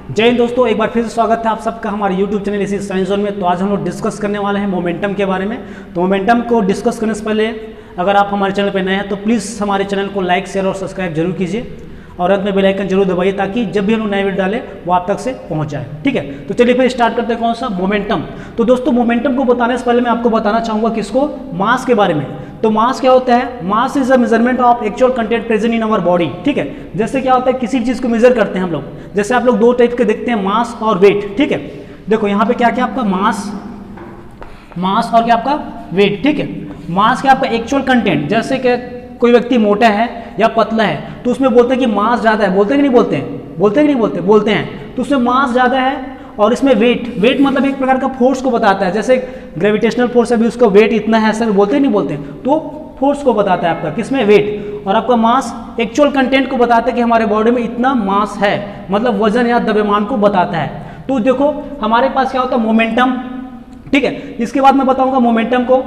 जय हिंद दोस्तों, एक बार फिर से स्वागत है आप सबका हमारे YouTube चैनल इसी साइंस जोन में। तो आज हम लोग डिस्कस करने वाले हैं मोमेंटम के बारे में। तो मोमेंटम को डिस्कस करने से पहले अगर आप हमारे चैनल पर नए हैं तो प्लीज़ हमारे चैनल को लाइक, शेयर और सब्सक्राइब जरूर कीजिए और अंत में बेल आइकन जरूर दबाइए ताकि जब भी हम लोग नए वीडियो डालें वो आप तक से पहुंच जाए। ठीक है, तो चलिए फिर स्टार्ट करते हैं। कौन सा? मोमेंटम। तो दोस्तों मोमेंटम को बताने से पहले मैं आपको बताना चाहूँगा किसको, मास के बारे में। तो मास क्या होता है? Mass is a measurement of actual content present in our body. ठीक है, जैसे क्या होता है किसी चीज़ को मेजर करते हैं हम लोग, जैसे आप लोग दो टाइप के देखते हैं, मास और वेट। ठीक है, देखो यहाँ पे क्या क्या आपका मास और क्या आपका वेट। ठीक है, मास क्या आपका एक्चुअल कंटेंट, जैसे कि कोई व्यक्ति मोटा है या पतला है तो उसमें बोलते हैं कि मास ज़्यादा है, बोलते हैं कि नहीं बोलते हैं? बोलते हैं कि नहीं बोलते? बोलते हैं। तो उसमें मास ज़्यादा है। और इसमें वेट मतलब एक प्रकार का फोर्स को बताता है, जैसे ग्रेविटेशनल फोर्स है भी उसका वेट इतना है, सर बोलते हैं नहीं बोलते हैं? तो फोर्स को बताता है आपका किसमें, वेट। और आपका मास एक्चुअल कंटेंट को बताता है कि हमारे बॉडी में इतना मास है, मतलब वजन या द्रव्यमान को बताता है। तो देखो हमारे पास क्या होता है, मोमेंटम। ठीक है, इसके बाद मैं बताऊंगा मोमेंटम को।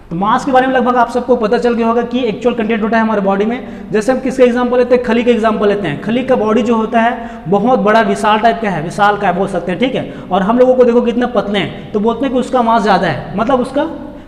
तो मास के बारे में लगभग आप सबको पता चल गया होगा कि एक्चुअल कंटेंट होता है हमारे बॉडी में। जैसे हम किसका एग्जांपल लेते हैं, खली का एग्जांपल लेते हैं। खली का बॉडी जो होता है बहुत बड़ा विशाल टाइप का है, विशाल का है बोल सकते हैं। ठीक है, और हम लोगों को देखो कितने पतले हैं, तो बोलते हैं कि उसका मास ज़्यादा है, मतलब उसका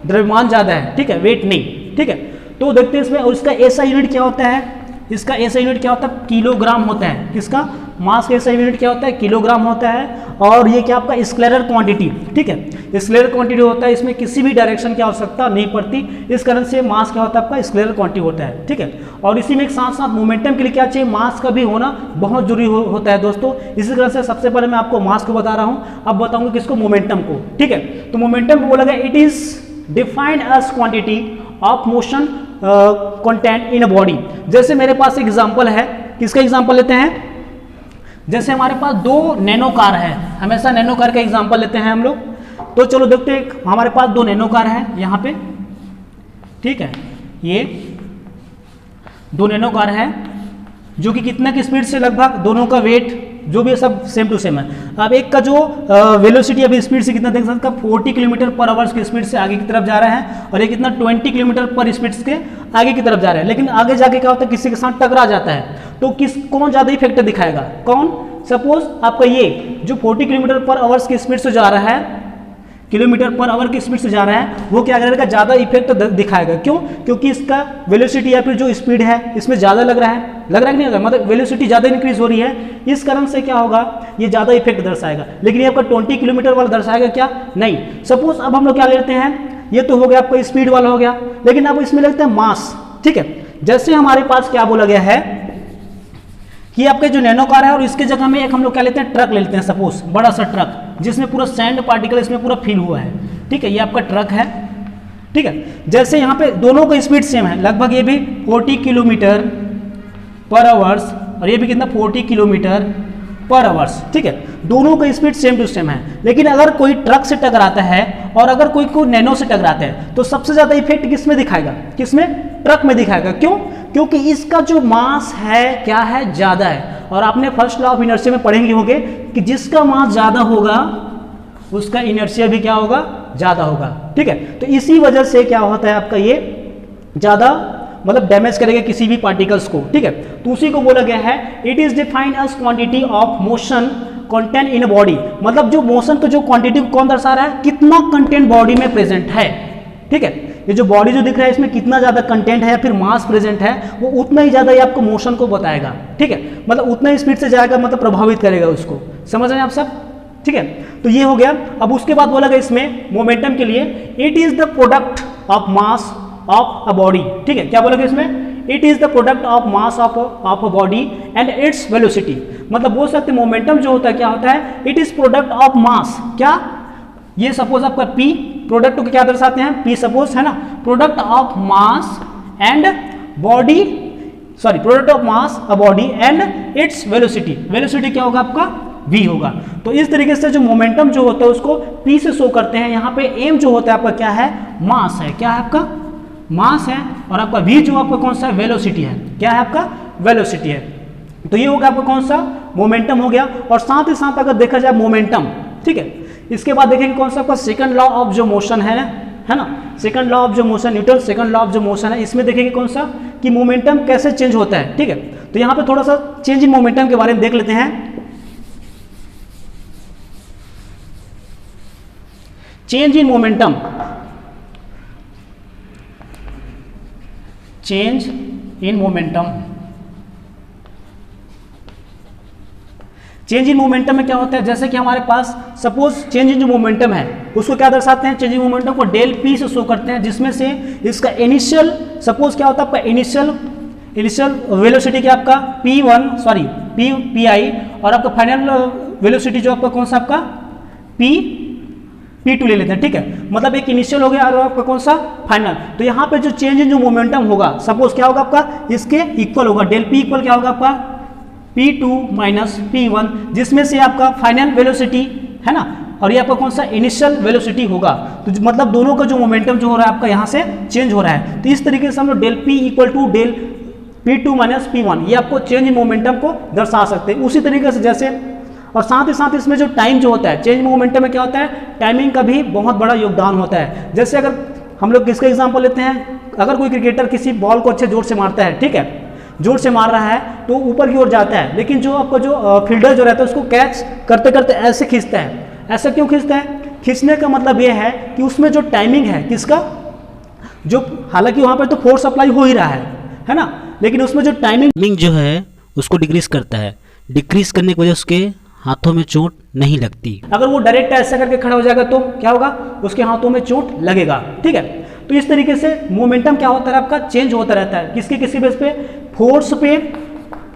द्रव्यमान ज़्यादा है। ठीक है, वेट नहीं। ठीक है, तो देखते हैं इसमें। और इसका ऐसा यूनिट क्या होता है, इसका ऐसा यूनिट क्या होता है, किलोग्राम होता है। किसका? मास का ऐसा यूनिट क्या होता है, किलोग्राम होता है। और ये क्या आपका स्केलर क्वांटिटी। ठीक है, स्केलर क्वांटिटी होता है, इसमें किसी भी डायरेक्शन की आवश्यकता नहीं पड़ती, इस कारण से मास क्या होता है आपका, स्केलर क्वांटिटी होता है। ठीक है, और इसी में एक साथ साथ मोमेंटम के लिए क्या चाहिए, मास का भी होना बहुत जरूरी होता है दोस्तों। इसी कारण से सबसे पहले मैं आपको मास को बता रहा हूँ, अब बताऊंगा किसको, मोमेंटम को। ठीक है, तो मोमेंटम को बोला गया it is defined as quantity of motion content in a body. जैसे मेरे पास एग्जांपल है, किसका एग्जांपल लेते हैं, जैसे हमारे पास दो नैनो कार है, हमेशा नैनो कार का एग्जांपल लेते हैं हम लोग। तो चलो देखते हैं, हमारे पास दो नैनो कार है यहाँ पे। ठीक है, ये दो नैनो कार है जो कि कितना की स्पीड से, लगभग दोनों का वेट जो भी है सब सेम टू सेम है। अब एक का जो वेलोसिटी अभी स्पीड से कितना देख सकते हैं, 40 किलोमीटर पर आवर्स की स्पीड से आगे की तरफ जा रहा है, और ये कितना 20 किलोमीटर पर स्पीड के आगे की तरफ जा रहा है। लेकिन आगे जाके क्या होता है, किसी के साथ टकरा जाता है, तो कौन ज़्यादा इफेक्ट दिखाएगा, कौन? सपोज आपका ये जो 40 किलोमीटर पर आवर्स की स्पीड से जा रहा है, किलोमीटर पर आवर की स्पीड से जा रहा है, वो क्या करेगा, ज़्यादा इफेक्ट दिखाएगा। क्यों? क्योंकि इसका वेलोसिटी या फिर जो स्पीड है इसमें ज़्यादा लग रहा है कि नहीं लग रहा, मतलब वेलोसिटी ज़्यादा इंक्रीज हो रही है, इस कारण से क्या होगा, ये ज़्यादा इफेक्ट दर्शाएगा। लेकिन ये आपका 20 किलोमीटर वाला दर्शाएगा क्या? नहीं। सपोज अब हम लोग क्या लेते हैं, ये तो हो गया आपका स्पीड वाला हो गया, लेकिन अब इसमें लगता है मास। ठीक है, जैसे हमारे पास क्या बोला गया है कि आपके जो नैनो कार है और इसके जगह में एक हम लोग क्या लेते हैं, ट्रक ले लेते हैं। सपोज बड़ा सा ट्रक जिसमें पूरा सैंड पार्टिकल इसमें पूरा फिल हुआ है। ठीक है, ये आपका ट्रक है। ठीक है, जैसे यहाँ पे दोनों का स्पीड सेम है, लगभग ये भी 40 किलोमीटर पर आवर्स और ये भी कितना 40 किलोमीटर पर आवर्स। ठीक है, दोनों का स्पीड सेम टू सेम है। लेकिन अगर कोई ट्रक से टकराता है और अगर कोई नैनो से टकराता है तो सबसे ज्यादा इफेक्ट किसमें दिखाएगा, किसमें? ट्रक में दिखाएगा। क्यों? क्योंकि इसका जो मास है क्या है, ज्यादा है। और आपने फर्स्ट लॉ ऑफ इनर्शिया में पढ़ेंगे होंगे कि जिसका मास ज्यादा होगा उसका इनर्शिया भी क्या होगा, ज्यादा होगा। ठीक है, तो इसी वजह से क्या होता है आपका, ये ज्यादा मतलब डैमेज करेगा किसी भी पार्टिकल्स को। ठीक है, तो उसी को बोला गया है it is defined as quantity of motion content in body. मतलब जो मोशन का जो क्वांटिटी कौन दर्शा रहा है, कितना कंटेंट बॉडी में प्रेजेंट है। ठीक है, ये जो बॉडी जो दिख रहा है इसमें कितना ज्यादा कंटेंट है या फिर मास प्रेजेंट है, वो उतना ही ज्यादा ये आपको मोशन को बताएगा। ठीक है, मतलब उतना ही स्पीड से जाएगा, मतलब प्रभावित करेगा उसको। समझ रहे हैं आप सब? ठीक है, तो ये हो गया। अब उसके बाद बोला गया इसमें मोमेंटम के लिए it is the product of mass of a body. ठीक है, क्या बोला गया इसमें, it is the product of mass of a body and its velocity. मतलब बोल सकते मोमेंटम जो होता है क्या होता है, it is product of mass. क्या? ये सपोज आपका P, प्रोडक्ट को क्या दर्शाते हैं, P सपोज है ना, product of mass and body, sorry product of mass a body and its velocity. Velocity क्या होगा आपका, v होगा। तो इस तरीके से जो मोमेंटम जो होता है उसको P से शो करते हैं। यहाँ पे m जो होता है आपका क्या है, मास है। क्या है आपका, मास है। और आपका v जो आपका कौन सा है, वेलोसिटी है। क्या है आपका, वेलोसिटी है। तो ये होगा आपका कौन सा, मोमेंटम हो गया। और साथ ही साथ अगर देखा जाए मोमेंटम, ठीक है, इसके बाद देखेंगे कौन सा आपका सेकंड लॉ ऑफ जो मोशन है ना, सेकंड लॉ ऑफ जो motion, Newton second law of जो मोशन है, इसमें देखेंगे कौन सा कि मोमेंटम कैसे चेंज होता है। ठीक है, तो यहाँ पे थोड़ा सा चेंज इन मोमेंटम के बारे में देख लेते हैं। Change in momentum, change in momentum, change in momentum में क्या होता है, जैसे कि हमारे पास सपोज चेंज इन जो मोमेंटम है उसको क्या दर्शाते हैं, चेंज इन मोमेंटम को डेल पी से शो करते हैं, जिसमें से इसका इनिशियल सपोज क्या होता है आपका इनिशियल वेलोसिटी क्या आपका p1 सॉरी पी आई, और आपका फाइनल वेलोसिटी जो आपका कौन सा आपका p2 ले लेते हैं, ठीक है। मतलब एक इनिशियल हो गया और आपका कौन सा फाइनल। तो यहाँ पे जो चेंज इन जो मोमेंटम होगा सपोज क्या होगा आपका इसके इक्वल होगा, डेल पी इक्वल क्या होगा आपका p2 माइनस p1, जिसमें से आपका फाइनल वेलोसिटी है ना, और ये आपका कौन सा इनिशियल वेलोसिटी होगा। तो मतलब दोनों का जो मोमेंटम जो हो रहा है आपका यहाँ से चेंज हो रहा है। तो इस तरीके से हम लोग del p equal to del p2 minus p1 ये आपको चेंज इन मोमेंटम को दर्शा सकते हैं। उसी तरीके से जैसे और साथ ही साथ इसमें जो टाइम जो होता है चेंज मोमेंटम में क्या होता है, टाइमिंग का भी बहुत बड़ा योगदान होता है। जैसे अगर हम लोग किसका एग्जांपल लेते हैं, अगर कोई क्रिकेटर किसी बॉल को अच्छे जोर से मारता है, ठीक है, जोर से मार रहा है तो ऊपर की ओर जाता है, लेकिन जो आपका जो फील्डर जो रहता है उसको कैच करते करते ऐसे खींचता है। ऐसा क्यों खींचता है, खींचने का मतलब ये है कि उसमें जो टाइमिंग है किसका, जो हालांकि वहाँ पर तो फोर्स अप्लाई हो ही रहा है ना, लेकिन उसमें जो टाइमिंग जो है उसको डिक्रीज करता है। डिक्रीज करने की वजह उसके हाथों में चोट नहीं लगती। अगर वो डायरेक्ट ऐसा करके खड़ा हो जाएगा तो क्या होगा, उसके हाथों में चोट लगेगा, ठीक है। तो इस तरीके से मोमेंटम क्या होता है आपका चेंज होता रहता है, किसके किसी बेस पे, फोर्स पे,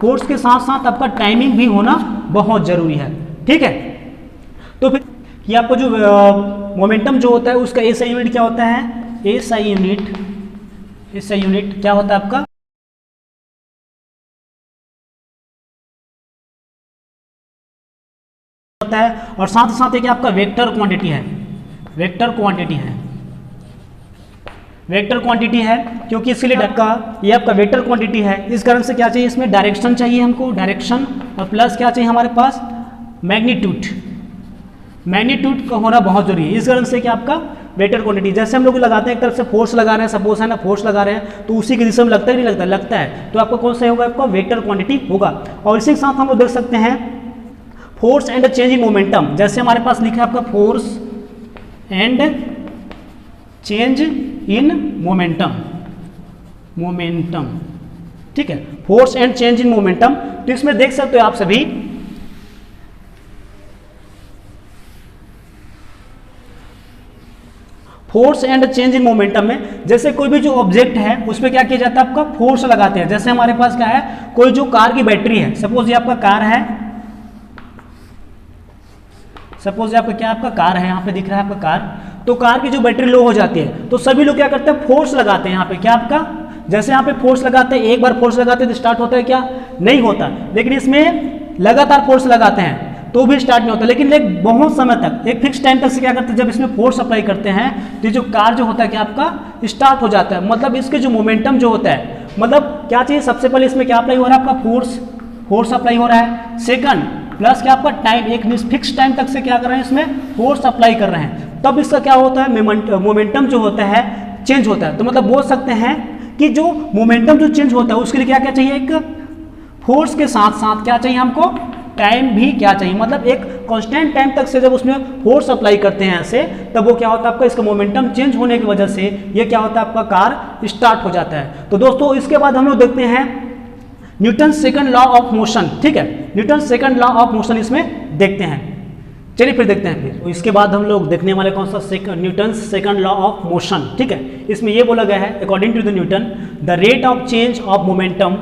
फोर्स के साथ साथ आपका टाइमिंग भी होना बहुत जरूरी है, ठीक है। तो फिर ये आपको जो मोमेंटम जो होता है उसका एसआई यूनिट क्या होता है, एसआई यूनिट क्या होता है आपका होता है, और साथ ही साथ एक आपका वेक्टर क्वांटिटी है, वेक्टर क्वांटिटी है क्योंकि इसके लिए आपका ये आपका वेक्टर क्वांटिटी है। इस कारण से क्या चाहिए, इसमें डायरेक्शन चाहिए हमको, डायरेक्शन, और प्लस क्या चाहिए हमारे पास मैग्नीट्यूड का होना बहुत जरूरी है। इस कारण से क्या आपका वेक्टर क्वांटिटी, जैसे हम लोग लगाते हैं एक तरफ से फोर्स लगा रहे हैं, सपोज है ना फोर्स लगा रहे हैं तो उसी की दिशा में लगता है नहीं लगता है, तो आपका कौन सा होगा, आपका वेक्टर क्वांटिटी होगा। और इसी के साथ हम लोग देख सकते हैं force and change in momentum, जैसे हमारे पास लिखा है आपका force and change in momentum, ठीक है, force and change in momentum. तो इसमें देख सकते हो आप सभी force and change in momentum में जैसे कोई भी जो ऑब्जेक्ट है उस पर क्या किया जाता है, आपका फोर्स लगाते हैं। जैसे हमारे पास क्या है, कोई जो कार की बैटरी है, सपोज ये आपका कार है, सपोज आपका क्या आपका कार है, यहाँ पे दिख रहा है आपका कार, तो कार की जो बैटरी लो हो जाती है तो सभी लोग क्या करते हैं, फोर्स लगाते हैं यहाँ पे, क्या आपका जैसे यहाँ पे फोर्स लगाते हैं, एक बार फोर्स लगाते हैं तो स्टार्ट होता है क्या, नहीं होता, लेकिन इसमें लगातार फोर्स लगाते हैं तो भी स्टार्ट नहीं होता, लेकिन एक बहुत समय तक, एक फिक्स टाइम तक से क्या करते हैं, जब इसमें फोर्स अप्लाई करते हैं तो जो कार जो होता है क्या आपका स्टार्ट हो जाता है। मतलब इसके जो मोमेंटम जो होता है, मतलब क्या चाहिए, सबसे पहले इसमें क्या अप्लाई हो रहा है, आपका फोर्स अप्लाई हो रहा है, सेकंड प्लस क्या आपका टाइम, एक फिक्स टाइम तक से क्या कर रहे हैं, इसमें फोर्स अप्लाई कर रहे हैं, तब इसका क्या होता है, मोमेंटम जो होता है चेंज होता है। तो मतलब बोल सकते हैं कि जो मोमेंटम जो चेंज होता है उसके लिए क्या क्या चाहिए, एक फोर्स के साथ साथ क्या चाहिए हमको, टाइम भी क्या चाहिए, मतलब एक कांस्टेंट टाइम तक से जब उसमें फोर्स अप्लाई करते हैं ऐसे, तब वो क्या होता है आपका, इसका मोमेंटम चेंज होने की वजह से ये क्या होता है, आपका कार स्टार्ट हो जाता है। तो दोस्तों इसके बाद हम लोग देखते हैं Newton second law of motion, ठीक है, Newton second law of motion इसमें देखते हैं। चलिए फिर देखते हैं, फिर तो इसके बाद हम लोग देखने वाले कौन सा, Newton second law of motion, ठीक है। इसमें ये बोला गया है, according to the Newton the rate of change of momentum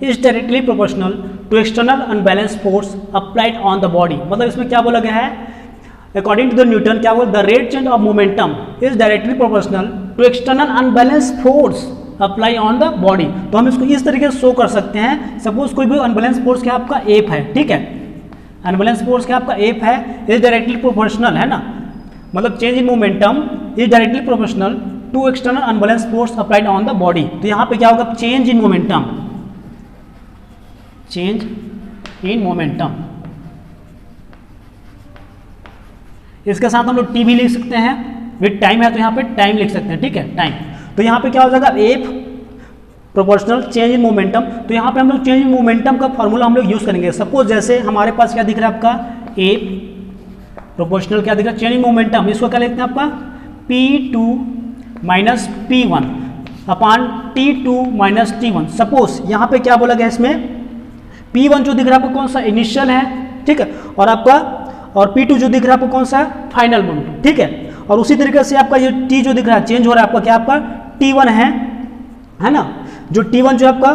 is directly proportional to external unbalance force applied on the body. मतलब इसमें क्या बोला गया है, अकॉर्डिंग टू द न्यूटन क्या बोला, the rate change of momentum is directly proportional to external unbalance force apply on the body. तो हम इसको इस तरीके से शो कर सकते हैं, सपोज कोई भी अनबैलेंस फोर्स क्या आपका एफ है, ठीक है, अनबैलेंस फोर्स क्या आपका एफ है, इज डायरेक्टली प्रोपोर्शनल है ना, मतलब change in momentum is directly proportional to external unbalance force applied on the body. तो यहाँ पे क्या होगा, change in momentum, change in momentum, इसके साथ हम लोग टी भी लिख सकते हैं, विद टाइम है तो यहाँ पे टाइम लिख सकते हैं, ठीक है, टाइम। तो यहाँ पे क्या हो जाएगा, F proportional change in momentum. तो यहाँ पे हम लोग चेंज इन मोमेंटम का फॉर्मूला हम लोग यूज करेंगे। सपोज जैसे हमारे पास क्या दिख रहा है आपका, एफ प्रोपोर्शनल क्या दिख रहा है, चेंज इन मोमेंटम, इसको क्या लिखते हैं आपका P2 minus P1 upon T2 minus T1। Suppose यहाँ पे क्या बोला गया इसमें, P1 जो दिख रहा है आपको कौन सा इनिशियल है, ठीक है, और आपका और P2 जो दिख रहा है आपको कौन सा है फाइनल मोमेंटम, ठीक है। और उसी तरीके से आपका ये T जो दिख रहा है चेंज हो रहा है आपका क्या आपका T1 है ना, जो T1 जो आपका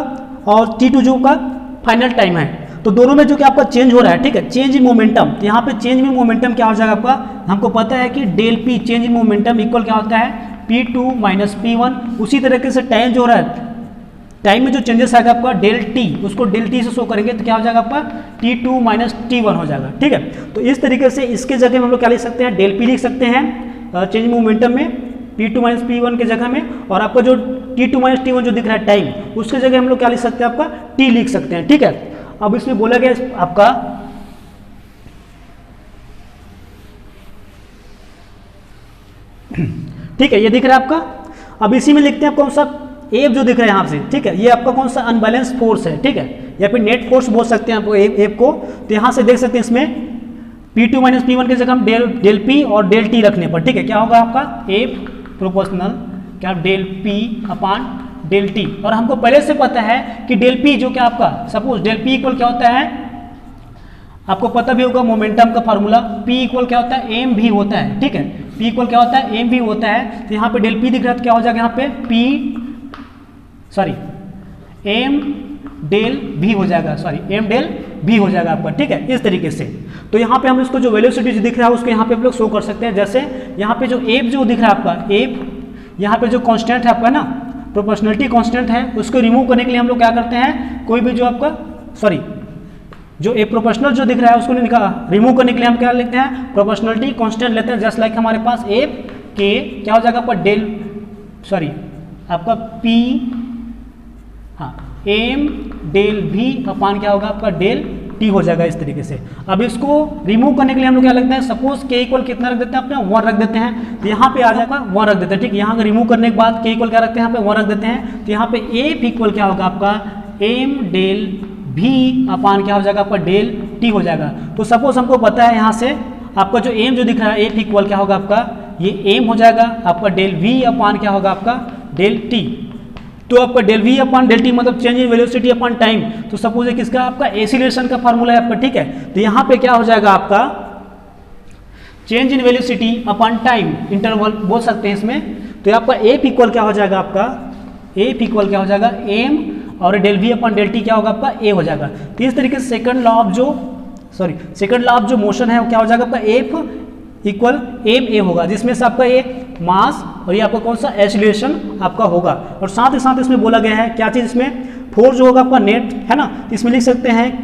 और T2 जो का फाइनल टाइम है, तो दोनों में जो कि आपका चेंज हो रहा है, ठीक है, चेंज इन मोमेंटम। तो यहाँ पे चेंज इन मोमेंटम क्या हो जाएगा आपका, हमको पता है कि del p change in momentum equal क्या होता है P2 माइनस P1। उसी तरीके से टाइम जो हो रहा है, टाइम में जो चेंजेस आएगा आपका डेल टी, उसको डेल टी से शो करेंगे तो क्या हो जाएगा आपका T2 माइनस T1 हो जाएगा, ठीक है। तो इस तरीके से इसके जगह में हम लोग क्या लिख सकते हैं, डेल पी लिख सकते हैं चेंज इन मोमेंटम में P2 माइनस P1 के जगह में, और आपका जो T2 माइनस T1 जो दिख रहा है टाइम, उसके जगह हम लोग क्या लिख सकते हैं आपका T लिख सकते हैं, ठीक है। अब इसमें बोला गया आपका ठीक है, ये दिख रहा है आपका। अब इसी में लिखते हैं कौन सा एफ जो दिख रहा है यहाँ से, ठीक है, ये आपका कौन सा अनबैलेंस फोर्स है, ठीक है, या फिर नेट फोर्स बोल सकते हैं आप एफ को। तो यहाँ से देख सकते हैं इसमें P2 माइनस P1 की जगह हम डेल पी और डेल टी रखने पर, ठीक है, क्या होगा आपका एफ प्रोपोर्शनल क्या del p upon del t. और हमको पहले से पता है कि डेल पी जो क्या आपका सपोज डेल पी इक्वल क्या होता है, आपको पता भी होगा मोमेंटम का फार्मूला P इक्वल क्या होता है एम भी होता है, ठीक है, P इक्वल क्या होता है एम भी होता है। तो यहाँ पे डेल पी दिख रहा है तो क्या हो जाएगा यहाँ पे एम डेल भी हो जाएगा, एम डेल भी हो जाएगा आपका, ठीक है, इस तरीके से। तो यहाँ पे हम इसको जो वेलोसिटी दिख रहा है उसको यहाँ पे हम लोग शो कर सकते हैं। जैसे यहाँ पे जो एफ जो दिख रहा है आपका एफ, यहाँ पे जो कांस्टेंट है आपका ना प्रोपोर्शनलिटी कांस्टेंट है, उसको रिमूव करने के लिए हम लोग क्या करते हैं, कोई भी जो आपका जो ए प्रोपोर्शनल जो दिख रहा है उसको रिमूव करने के लिए हम क्या लेते हैं प्रोपोर्शनलिटी कांस्टेंट लेते हैं। जस्ट लाइक हमारे पास एफ के क्या हो जाएगा आपका डेल आपका पी एम डेल भी अपान क्या होगा आपका डेल टी हो जाएगा इस तरीके से। अब इसको रिमूव करने के लिए हम लोग क्या लगते हैं, सपोज के इक्वल कितना रख देते हैं अपने 1 रख देते हैं, तो यहाँ पे आ जाएगा 1 रख देते हैं, ठीक है। यहाँ रिमूव करने के बाद के इक्वल क्या रखते हैं, यहाँ पे 1 रख देते हैं, तो यहाँ पे एफ इक्वल क्या होगा आपका एम डेल भी अपान क्या हो जाएगा आपका डेल टी हो जाएगा। तो सपोज हमको पता है यहाँ से आपका जो एम जो दिख रहा है एफ इक्वल क्या होगा आपका ये एम हो जाएगा, आपका डेल वी अपान क्या होगा आपका डेल टी। तो आपका del we upon del T मतलब change in velocity upon time. तो सपोज है किसका आपका एक्सीलरेशन का फार्मूला है आपका, ठीक है। तो यहाँ पे क्या हो जाएगा आपका change in velocity upon time interval बोल सकते हैं इसमें। तो आपका एफ इक्वल क्या हो जाएगा आपका एफ इक्वल क्या हो जाएगा एम और del we upon del t क्या होगा आपका ए हो जाएगा। तो इस तरीके से सेकंड लॉ ऑफ जो मोशन है वो क्या हो जाएगा आपका एफ इक्वल एम ए होगा, जिसमें से आपका ये मास और ये आपका कौन सा एक्सीलरेशन आपका होगा। और साथ ही साथ इसमें बोला गया है क्या चीज़, इसमें फोर्स जो होगा आपका नेट है ना, इसमें लिख सकते हैं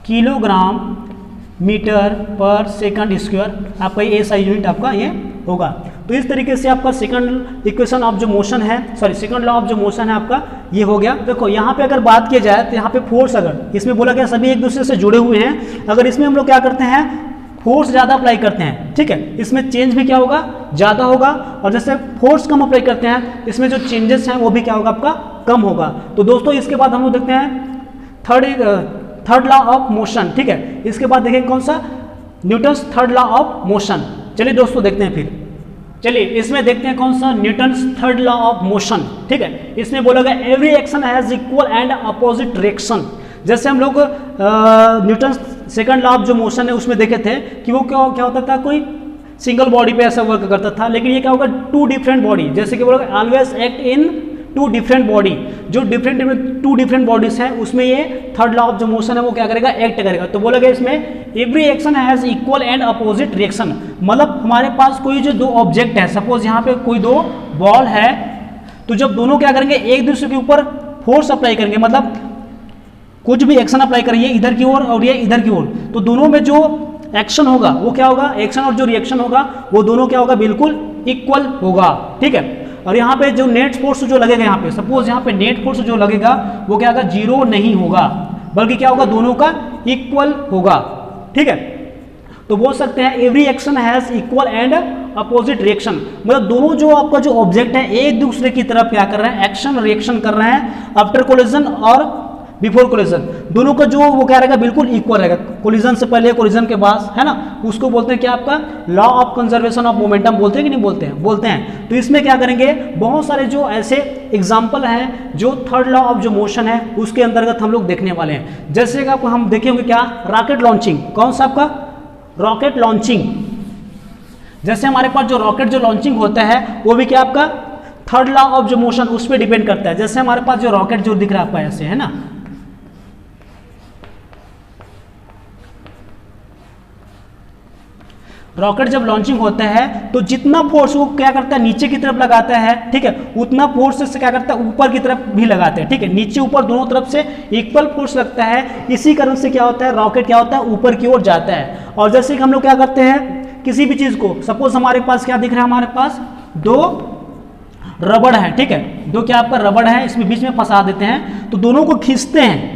किलोग्राम मीटर पर सेकंड स्क्वायर, आपका ये एसआई यूनिट आपका ये होगा। तो इस तरीके से आपका सेकंड इक्वेशन ऑफ जो मोशन है सेकंड लॉ ऑफ जो मोशन है आपका ये हो गया। देखो यहाँ पे अगर बात की जाए तो यहाँ पे फोर्स अगर इसमें बोला गया सभी एक दूसरे से जुड़े हुए हैं, अगर इसमें हम लोग क्या करते हैं फोर्स ज़्यादा अप्लाई करते हैं, ठीक है, इसमें चेंज भी क्या होगा ज़्यादा होगा। और जैसे फोर्स कम अप्लाई करते हैं इसमें जो चेंजेस हैं वो भी क्या होगा आपका कम होगा। तो दोस्तों इसके बाद हम लोग देखते हैं थर्ड लॉ ऑफ मोशन, ठीक है। इसके बाद देखेंगे कौन सा Newton's third law of motion. चलिए दोस्तों देखते हैं फिर, चलिए इसमें देखते हैं कौन सा Newton's third law of motion, ठीक है। इसमें बोला गया every action has equal and opposite direction. जैसे हम लोग न्यूटन्स सेकंड लॉ ऑफ जो मोशन है उसमें देखे थे कि वो क्या होता था, कोई सिंगल बॉडी पे ऐसा वर्क करता था, लेकिन ये क्या होगा टू डिफरेंट बॉडी, जैसे कि बोला always act in two different body, जो टू डिफरेंट बॉडीज हैं उसमें ये थर्ड लॉ ऑफ जो मोशन है वो क्या करेगा एक्ट करेगा। तो बोला गया इसमें every action has equal and opposite reaction, मतलब हमारे पास कोई जो दो ऑब्जेक्ट है, सपोज यहाँ पे कोई दो बॉल है, तो जब दोनों क्या करेंगे एक दूसरे के ऊपर फोर्स अप्लाई करेंगे, मतलब कुछ भी एक्शन अप्लाई करेंगे इधर की ओर और ये इधर की ओर, तो दोनों में जो एक्शन होगा वो क्या होगा, एक्शन और जो रिएक्शन होगा वो दोनों क्या होगा बिल्कुल इक्वल होगा, ठीक है। और यहाँ पे जो नेट फोर्स जो लगेगा यहाँ पे सपोज यहाँ पे नेट फोर्स जो लगेगा वो क्या होगा जीरो नहीं होगा, बल्कि क्या होगा दोनों का इक्वल होगा, ठीक है। तो बोल सकते हैं every action has equal and opposite reaction, मतलब दोनों जो आपका जो ऑब्जेक्ट है एक दूसरे की तरफ क्या कर रहे हैं एक्शन रिएक्शन कर रहे हैं आफ्टर कोलिजन और बिफोर कोलिजन, दोनों का जो वो क्या रहेगा, बिल्कुल इक्वल रहेगा, कोलिजन से पहले कोलिजन के बाद, है ना, उसको बोलते हैं क्या, आपका law of conservation of momentum बोलते हैं कि नहीं बोलते हैं, बोलते हैं। तो इसमें क्या करेंगे, बहुत सारे जो ऐसे एग्जाम्पल हैं जो थर्ड लॉ ऑफ जो मोशन है उसके अंतर्गत हम लोग देखने वाले हैं। जैसे कि आपको हम देखेंगे क्या, रॉकेट लॉन्चिंग, कौन सा आपका रॉकेट लॉन्चिंग, जैसे हमारे पास जो रॉकेट जो लॉन्चिंग होता है वो भी क्या आपका थर्ड लॉ ऑफ जो मोशन उस पर डिपेंड करता है। जैसे हमारे पास जो रॉकेट जो दिख रहा है आपका ऐसे, है ना, रॉकेट जब लॉन्चिंग होता है तो जितना फोर्स वो क्या करता है नीचे की तरफ लगाता है, ठीक है, उतना फोर्स से क्या करता है ऊपर की तरफ भी लगाते हैं, ठीक है, नीचे ऊपर दोनों तरफ से इक्वल फोर्स लगता है। इसी कारण से क्या होता है, रॉकेट क्या होता है, ऊपर की ओर जाता है। और जैसे कि हम लोग क्या करते हैं, किसी भी चीज को, सपोज हमारे पास क्या दिख रहा है, हमारे पास दो रबड़ है, ठीक है, दो क्या आपका रबड़ है, इसमें बीच में फंसा देते हैं, तो दोनों को खींचते हैं,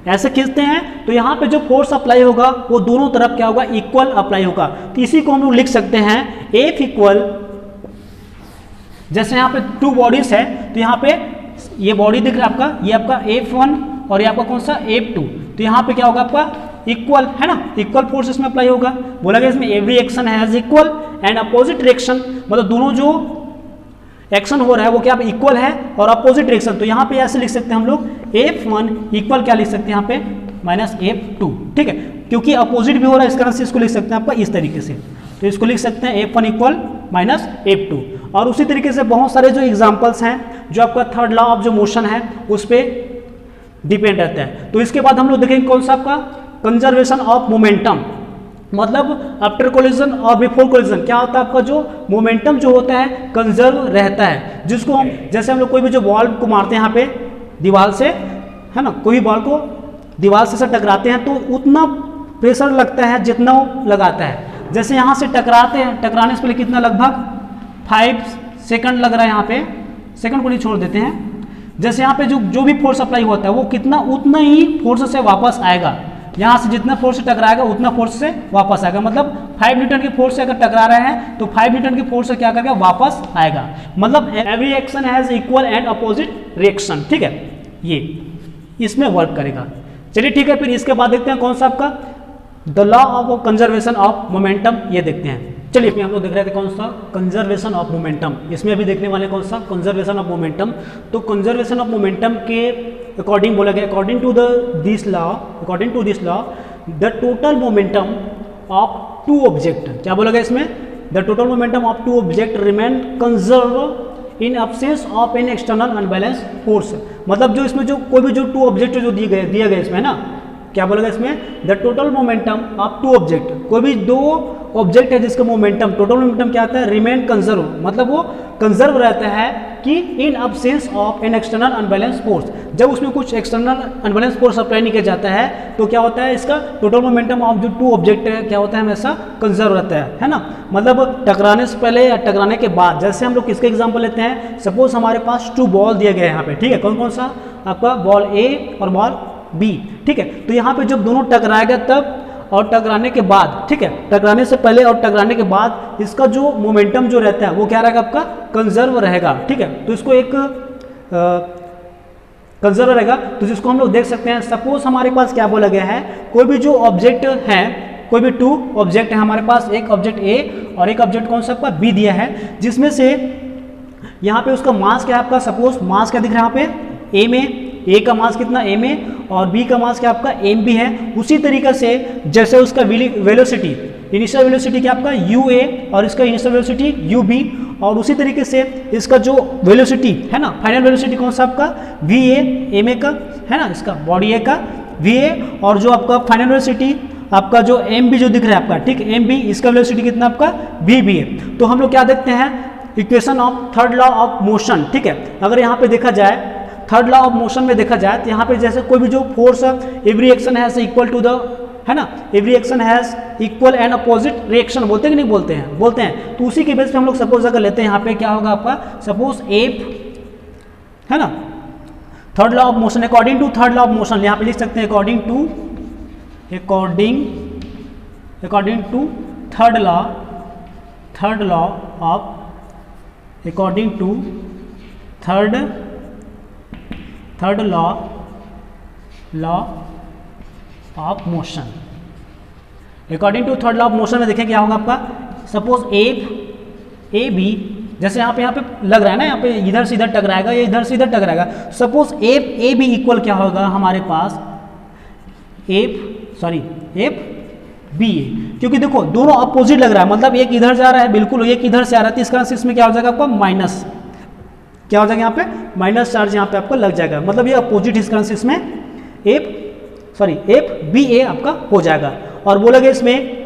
ऐसे खींचते हैं, तो यहाँ पे जो फोर्स अप्लाई होगा वो दोनों तरफ क्या होगा, इक्वल अप्लाई होगा। तो इसी को हम लोग लिख सकते हैं F इक्वल, जैसे यहाँ पे टू बॉडीज है, तो यहाँ पे ये बॉडी दिख रहा है आपका, ये आपका F1 और ये आपका कौन सा F2, तो यहाँ पे क्या होगा आपका इक्वल, है ना, इक्वल फोर्स इसमें अप्लाई होगा। बोला गया इसमें every action has equal and opposite direction, मतलब दोनों जो एक्शन हो रहा है वो क्या इक्वल है और अपोजिट डायरेक्शन। तो यहाँ पे ऐसे लिख सकते हैं हम लोग F1 इक्वल क्या लिख सकते हैं यहाँ पे माइनस F2, ठीक है, क्योंकि अपोजिट भी हो रहा है, इस कारण से इसको लिख सकते हैं आपका इस तरीके से। तो इसको लिख सकते हैं F1 इक्वल माइनस F2। और उसी तरीके से बहुत सारे जो एग्जाम्पल्स हैं जो आपका थर्ड लॉ ऑफ जो मोशन है उस पर डिपेंड रहता है। तो इसके बाद हम लोग देखेंगे कौन सा आपका कंजर्वेशन ऑफ मोमेंटम, मतलब आफ्टर कोलिजन और बिफोर कोलिजन क्या होता है, आपका जो मोमेंटम जो होता है कंजर्व रहता है, जिसको हम जैसे हम लोग कोई भी जो बॉल को मारते हैं यहाँ पे दीवार से, है ना, कोई बॉल को दीवार से टकराते हैं तो उतना प्रेशर लगता है जितना वो लगाता है। जैसे यहाँ से टकराते हैं, टकराने से पहले कितना, लगभग 5 सेकंड लग रहा है, यहाँ पे सेकंड को नहीं छोड़ देते हैं। जैसे यहाँ पे जो भी फोर्स अप्लाई होता है वो कितना, उतना ही फोर्स से वापस आएगा, यहाँ से जितना फोर्स से टकराएगा उतना फोर्स से वापस आएगा। मतलब 5 न्यूटन की फोर्स से अगर टकरा रहे हैं तो 5 न्यूटन की फोर्स से क्या करेगा, वापस आएगा। मतलब every action has equal and opposite reaction, ठीक है, ये इसमें वर्क करेगा। चलिए ठीक है, फिर इसके बाद देखते हैं कौन सा आपका the law of conservation of momentum, ये देखते हैं। चलिए हम लोग देख रहे थे कौन सा कंजर्वेशन ऑफ मोमेंटम, इसमें अभी देखने वाले कौन सा कंजर्वेशन ऑफ मोमेंटम। तो कंजर्वेशन ऑफ मोमेंटम के अकॉर्डिंग बोला गया, according to this law the total momentum of two object, क्या बोला गया इसमें, the total momentum of two object remain conserve in absence of an external unbalance force. मतलब जो इसमें जो कोई भी जो टू ऑब्जेक्ट जो दिया गया इसमें ना, क्या बोलेगा इसमें, the total momentum of two object, कोई भी दो ऑब्जेक्ट है जिसका मोमेंटम, टोटल मोमेंटम क्या आता है, रिमेन कंजर्व, मतलब वो कंजर्व रहता है कि इन absence of an external unbalance force, जब उसमें कुछ एक्सटर्नल अनबैलेंस फोर्स अप्लाई नहीं किया जाता है तो क्या होता है, इसका टोटल मोमेंटम ऑफ जो टू ऑब्जेक्ट है क्या होता है, हमेशा कंजर्व रहता है ना। मतलब टकराने से पहले या टकराने के बाद, जैसे हम लोग किसके एग्जाम्पल लेते हैं, सपोज हमारे पास 2 बॉल दिया गया है यहाँ पे, ठीक है, कौन कौन सा, आपका बॉल A और बॉल B, ठीक है। तो यहाँ पे जब दोनों टकराएगा तब और टकराने के बाद, ठीक है, टकराने से पहले और टकराने के बाद इसका जो मोमेंटम जो रहता है वो क्या रहेगा, आपका कंजर्व रहेगा, ठीक है। तो इसको एक कंजर्व रहेगा, तो जिसको हम लोग देख सकते हैं, सपोज हमारे पास क्या बोला गया है, कोई भी जो ऑब्जेक्ट है, कोई भी 2 ऑब्जेक्ट है हमारे पास, एक ऑब्जेक्ट A और एक ऑब्जेक्ट कौन सा आपका B दिया है, जिसमें से यहाँ पे उसका मास क्या है आपका, सपोज मास क्या दिख रहा है यहाँ पे A में, A का मास कितना A में और B का मास क्या आपका M भी है। उसी तरीके से जैसे उसका वेलोसिटी, इनिशियल वेलोसिटी क्या आपका UA और इसका इनिशियल वेलोसिटी UB, और उसी तरीके से इसका जो वेलोसिटी है ना, फाइनल वेलोसिटी कौन सा आपका VA, MA का है ना, इसका बॉडी A का VA, और जो आपका फाइनल वेलोसिटी आपका जो MB जो दिख रहा है आपका, ठीक, MB, इसका वेलोसिटी कितना आपका VB है। तो हम लोग क्या देखते हैं, equation of third law of motion, ठीक है। अगर यहाँ पे देखा जाए थर्ड लॉ ऑफ मोशन में देखा जाए तो यहाँ पे जैसे कोई भी जो force every action has equal to the, है ना, every action has equal and opposite reaction, बोलते हैं कि नहीं बोलते हैं, बोलते हैं। तो उसी के बेस पे हम लोग सपोज अगर लेते हैं यहाँ पे क्या होगा आपका, सपोज F, है ना, third law of motion, according to third law of motion यहाँ पे लिख सकते हैं according to third law of, according to third law law of motion. According to third law of motion में देखें क्या होगा आपका, सपोज ए बी, जैसे यहाँ पे लग रहा है ना, यहाँ पे इधर से इधर टकराएगा, ये इधर से इधर टकराएगा। सपोज ए बी इक्वल क्या होगा हमारे पास, एफ बी ए, क्योंकि देखो दोनों अपोजिट लग रहा है, मतलब एक इधर जा रहा है बिल्कुल, एक इधर से आ रहा है, तो इस कारण से इसमें क्या हो जाएगा आपका माइनस, क्या हो जाएगा यहाँ पे माइनस चार्ज यहाँ पे आपका लग जाएगा, मतलब ये अपोजिट, इस कारण से इसमें एफ बी ए आपका हो जाएगा। और बोला गया इसमें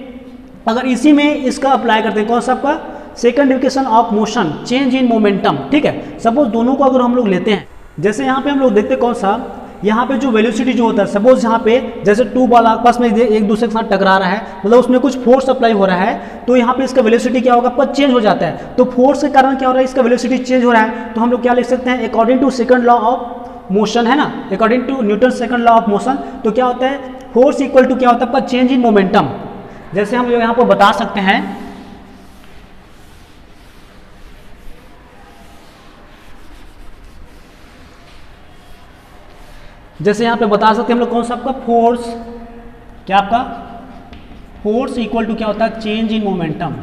अगर इसी में इसका अप्लाई करते हैं, कौन सा आपका second equation of motion, change in momentum, ठीक है। सपोज दोनों को अगर हम लोग लेते हैं, जैसे यहाँ पे हम लोग देखते हैं कौन सा, यहाँ पे जो वेलोसिटी जो होता है, सपोज यहाँ पे जैसे टू बॉल आपस में एक दूसरे के साथ टकरा रहा है, मतलब उसमें कुछ फोर्स अप्लाई हो रहा है, तो यहाँ पे इसका वेलोसिटी क्या होगा आपका चेंज हो जाता है। तो फोर्स के कारण क्या हो रहा है, इसका वेलोसिटी चेंज हो रहा है, तो हम लोग क्या लिख सकते हैं, according to second law of motion, है ना, according to Newton second law of motion, तो क्या होता है, फोर्स इक्वल टू क्या होता है आपका चेंज इन मोमेंटम। जैसे हम यहाँ पर बता सकते हैं, जैसे यहाँ पे बता सकते हैं हम लोग कौन सा आपका फोर्स, क्या आपका फोर्स इक्वल टू क्या होता है change in momentum,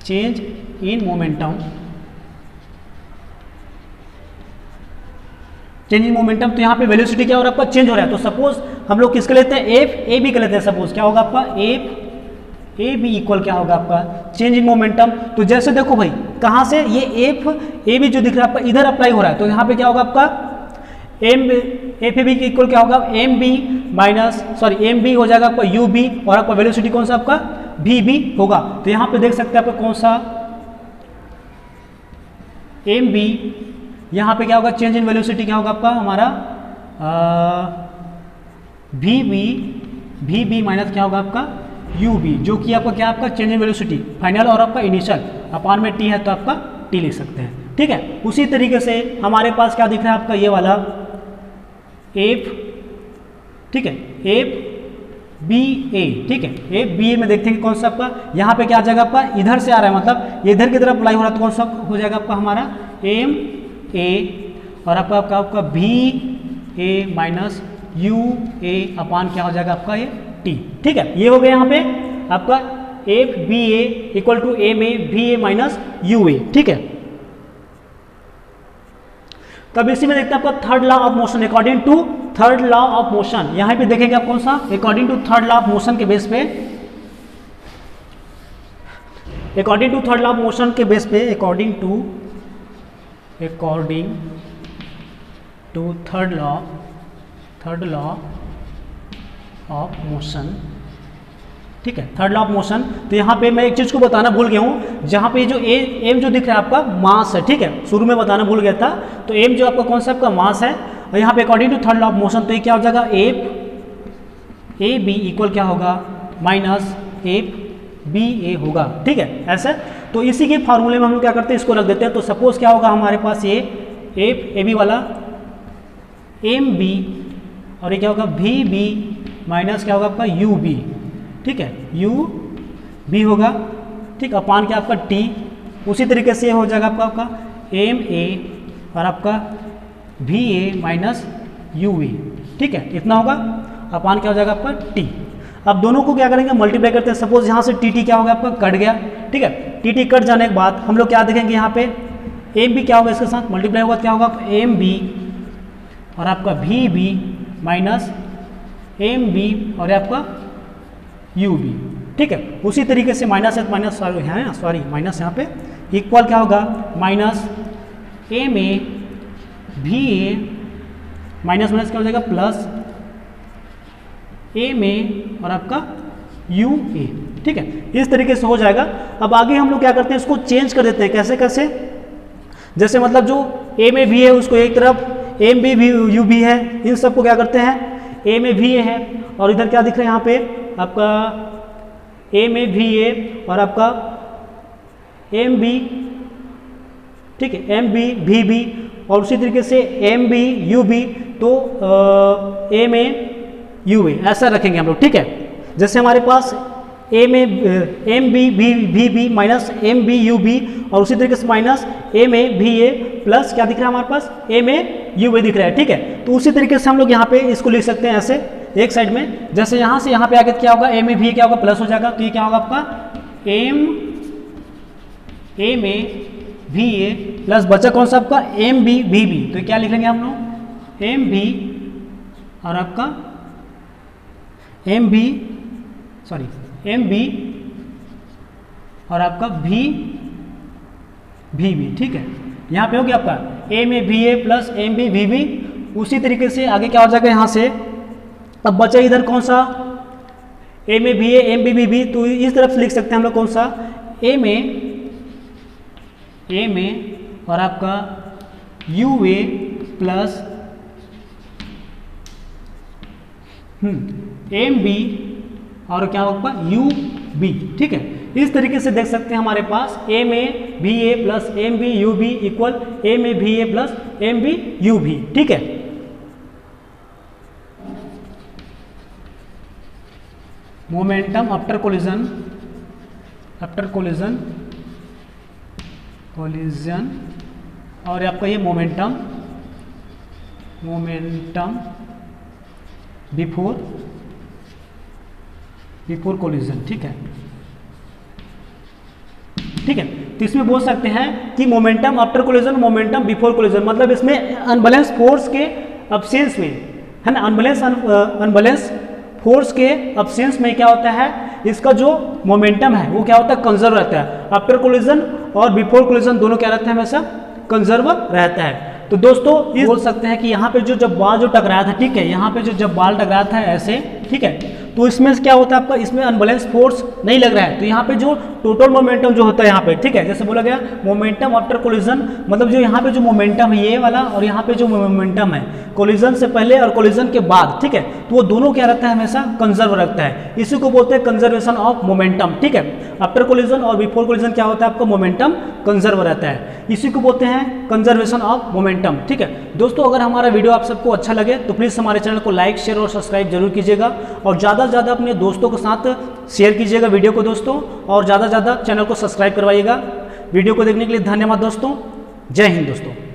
change in momentum, change in momentum. तो यहाँ पे वेलोसिटी क्या हो रहा है आपका चेंज हो रहा है। तो सपोज हम लोग किसके लेते हैं, एफ ए बी के लेते हैं। सपोज क्या होगा आपका एफ ए बी इक्वल क्या होगा आपका चेंज इन मोमेंटम। तो जैसे देखो भाई कहाँ से ये एफ ए बी जो दिख रहा है आपका इधर अप्लाई हो रहा है, तो यहाँ पे क्या होगा आपका m F a b equal क्या होगा m b minus M b हो जाएगा आपका यू बी, और आपका वेलोसिटी कौन सा आपका वी बी होगा। तो यहाँ पे देख सकते हैं आपका कौन सा एम बी, यहाँ पे क्या होगा चेंज इन वेलोसिटी क्या होगा आपका हमारा वी बी माइनस क्या होगा आपका यू बी, जो कि आपका क्या आपका चेंज इन वेलोसिटी फाइनल और आपका इनिशियल अपान में टी है तो आपका टी लिख सकते हैं, ठीक है। उसी तरीके से हमारे पास क्या दिख रहा है आपका ये वाला एफ, ठीक है, एफ बी ए, ठीक है, एफ बी ए में देखते हैं कौन सा आपका यहाँ पे क्या आ जाएगा आपका इधर से आ रहा है, मतलब ये इधर की तरफ अप्लाई हो रहा है, तो कौन सा हो जाएगा आपका हमारा एम ए, और आपका बी ए माइनस यू ए अपान क्या हो जाएगा आपका ये टी, ठीक है। ये हो गया यहाँ पे आपका F B A equal to M A V A minus U A, ठीक है। तब इसी में देखते हैं आपका third law of motion, according to third law of motion. यहां पे देखेंगे आप कौन सा according to third law of motion के बेस पे, according to third law of motion के बेस पे, according to third law of motion, ठीक है, थर्ड लॉ ऑफ मोशन। तो यहाँ पे मैं एक चीज़ को बताना भूल गया हूँ, जहाँ पे जो एम जो दिख रहा है आपका मास है, ठीक है, शुरू में बताना भूल गया था। तो एम जो आपका कौन सा आपका मास है, और यहाँ पे according to third law of motion तो ये क्या हो जाएगा एफ ए बी इक्वल क्या होगा माइनस एफ बी ए होगा, ठीक है, ऐसे। तो इसी के फार्मूले में हम लोग क्या करते हैं इसको रख देते हैं। तो सपोज क्या होगा हमारे पास ये एफ ए बी वाला एम बी, और ये क्या होगा वी बी माइनस क्या होगा आपका यू बी, ठीक है, यू बी होगा, ठीक, अपान क्या आपका टी। उसी तरीके से हो जाएगा आपका एम ए और आपका वी ए माइनस यू वी, ठीक है, इतना होगा, अपान क्या हो जाएगा आपका टी। अब दोनों को क्या करेंगे मल्टीप्लाई करते हैं। सपोज यहाँ से टी टी क्या होगा आपका कट गया, ठीक है, टी टी कट जाने के बाद हम लोग क्या देखेंगे यहाँ पे एम बी क्या होगा इसके साथ मल्टीप्लाई होगा, क्या होगा एम बी और आपका v B minus M b और आपका यू बी, ठीक है। उसी तरीके से माइनस है माइनस है ना, सॉरी माइनस यहाँ पे इक्वल क्या होगा minus M A V A minus minus क्या हो जाएगा प्लस एम ए और आपका यू ए, ठीक है, इस तरीके से हो जाएगा। अब आगे हम लोग क्या करते हैं इसको चेंज कर देते हैं, कैसे कैसे, जैसे मतलब जो एम ए वी है उसको एक तरफ m B v u b है, इन सबको क्या करते हैं एम ए वी ए है, और इधर क्या दिख रहा है यहाँ पे आपका एम ए वी ए और आपका एम बी, ठीक है, एम बी वी बी, और उसी तरीके से एम बी यू बी, तो एम ए यू ए ऐसा रखेंगे हम लोग, ठीक है। जैसे हमारे पास M B V B minus M B U B, और उसी तरीके से minus M A V A plus क्या दिख रहा है हमारे पास एम ए यू वी दिख रहा है, ठीक है। तो उसी तरीके से हम लोग यहाँ पे इसको लिख सकते हैं ऐसे एक साइड में, जैसे यहाँ से यहाँ पे आगे क्या होगा, एम ए भी क्या होगा, प्लस हो जाएगा। तो ये क्या होगा आपका M A V A plus बचा कौन सा आपका एम बी भी बी। तो क्या लिख लेंगे हम लोग, एम बी और आपका एम बी और आपका भी बी, ठीक है। यहाँ पे हो गया आपका M A V A plus M B भी बी। उसी तरीके से आगे क्या हो जाएगा यहाँ से, अब बचा इधर कौन सा, M A V A M B भी। तो इस तरफ से लिख सकते हैं हम लोग कौन सा, एम ए और आपका u a plus M b और क्या होगा यू बी, ठीक है। इस तरीके से देख सकते हैं हमारे पास M A V A plus M B U B equal M A V A plus M B U B, ठीक है। मोमेंटम आफ्टर कोलिजन और आपका ये मोमेंटम बिफोर कोलिजन, ठीक है। तो इसमें बोल सकते हैं कि momentum after collision, momentum before collision, मतलब इसमें अनबैलेंस फोर्स के अब्सेंस में है ना, अनबैलेंस फोर्स के अब्सेंस में क्या होता है, इसका जो मोमेंटम है वो क्या होता है, कंजर्व रहता है। आफ्टर कोलिजन और बिफोर कोलिजन दोनों क्या रहता है, हमेशा कंजर्व रहता है। तो दोस्तों ये बोल सकते हैं कि यहाँ पे जब बाल जो टकराया था, ठीक है, यहाँ पे जब बाल टकराया था ऐसे, ठीक है, तो इसमें क्या होता है आपका, इसमें अनबैलेंस फोर्स नहीं लग रहा है। तो यहाँ पे जो टोटल मोमेंटम जो होता है यहाँ पे, ठीक है, जैसे बोला गया मोमेंटम आफ्टर कोलिजन, मतलब जो यहाँ पे जो मोमेंटम है ये वाला और यहाँ पे जो मोमेंटम है कोलिजन से पहले और कोलिजन के बाद, ठीक है, तो वो दोनों क्या रहता है, हमेशा कंजर्व रखता है। इसी को बोलते हैं कंजर्वेशन ऑफ मोमेंटम, ठीक है। आफ्टर कोलिजन और बिफोर कोलिजन क्या होता है, आपका मोमेंटम कंजर्व रहता है, इसी को बोलते हैं कंजर्वेशन ऑफ मोमेंटम, ठीक है। दोस्तों अगर हमारा वीडियो आप सबको अच्छा लगे तो प्लीज़ हमारे चैनल को लाइक शेयर और सब्सक्राइब जरूर कीजिएगा और ज़्यादा से ज़्यादा अपने दोस्तों के साथ शेयर कीजिएगा वीडियो को दोस्तों, और ज़्यादा से ज़्यादा चैनल को सब्सक्राइब करवाइएगा। वीडियो को देखने के लिए धन्यवाद दोस्तों, जय हिंद दोस्तों।